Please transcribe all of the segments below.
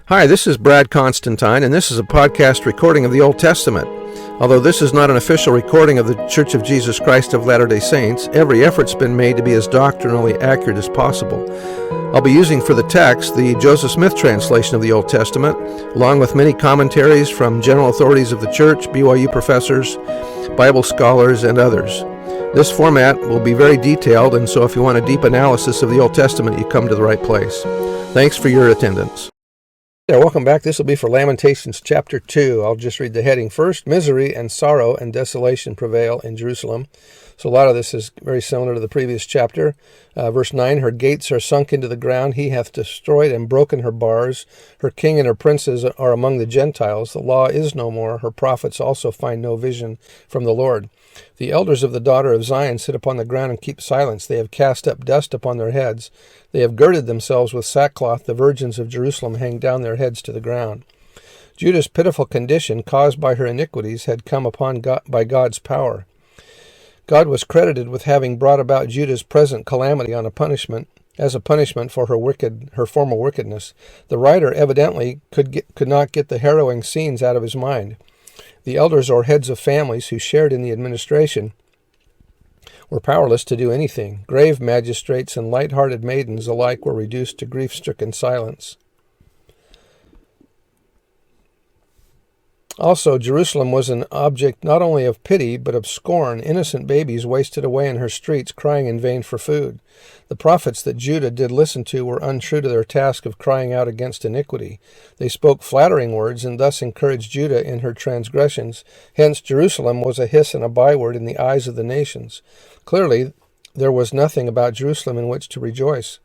Hi, this is Brad Constantine, and this is a podcast recording of the Old Testament. Although this is not an official recording of the Church of Jesus Christ of Latter-day Saints, every effort's been made to be as doctrinally accurate as possible. I'll be using for the text the Joseph Smith translation of the Old Testament, along with many commentaries from general authorities of the Church, BYU professors, Bible scholars, and others. This format will be very detailed, and so if you want a deep analysis of the Old Testament, you come to the right place. Thanks for your attendance. Yeah, welcome back. This will be for Lamentations chapter 2. I'll just read the heading first. Misery and sorrow and desolation prevail in Jerusalem. So a lot of this is very similar to the previous chapter. Verse 9, her gates are sunk into the ground. He hath destroyed and broken her bars. Her king and her princes are among the Gentiles. The law is no more. Her prophets also find no vision from the Lord. The elders of the daughter of Zion sit upon the ground and keep silence. They have cast up dust upon their heads. They have girded themselves with sackcloth. The virgins of Jerusalem hang down their heads to the ground. Judah's pitiful condition, caused by her iniquities, had come upon God by God's power. God was credited with having brought about Judah's present calamity as a punishment for her former wickedness. The writer evidently could not get the harrowing scenes out of his mind. The elders or heads of families who shared in the administration were powerless to do anything. Grave magistrates and light-hearted maidens alike were reduced to grief-stricken silence. Also, Jerusalem was an object not only of pity, but of scorn. Innocent babies wasted away in her streets, crying in vain for food. The prophets that Judah did listen to were untrue to their task of crying out against iniquity. They spoke flattering words and thus encouraged Judah in her transgressions. Hence, Jerusalem was a hiss and a byword in the eyes of the nations. Clearly, there was nothing about Jerusalem in which to rejoice.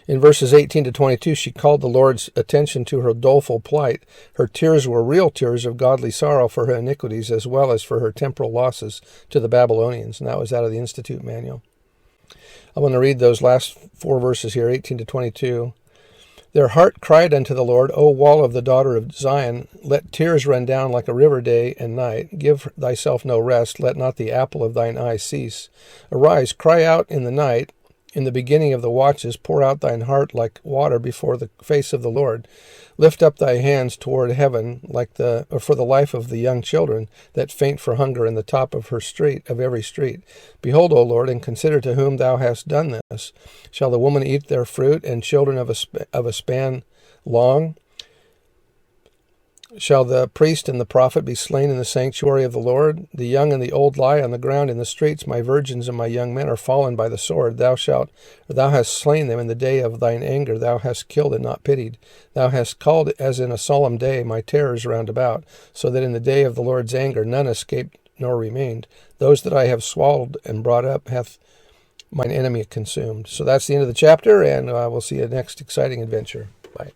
In verses 18 to 22, she called the Lord's attention to her doleful plight. Her tears were real tears of godly sorrow for her iniquities as well as for her temporal losses to the Babylonians. And that was out of the Institute Manual. I'm going to read those last four verses here, 18 to 22. Their heart cried unto the Lord, O wall of the daughter of Zion, let tears run down like a river day and night. Give thyself no rest, let not the apple of thine eye cease. Arise, cry out in the night. In the beginning of the watches, pour out thine heart like water before the face of the Lord. Lift up thy hands toward heaven, for the life of the young children that faint for hunger in the top of every street. Behold, O Lord, and consider to whom thou hast done this. Shall the woman eat their fruit, and children of a span long? Shall the priest and the prophet be slain in the sanctuary of the Lord? The young and the old lie on the ground in the streets. My virgins and my young men are fallen by the sword. Thou hast slain them in the day of thine anger. Thou hast killed and not pitied. Thou hast called as in a solemn day my terrors round about, so that in the day of the Lord's anger none escaped nor remained. Those that I have swallowed and brought up hath mine enemy consumed. So that's the end of the chapter, and we'll see you next exciting adventure. Bye.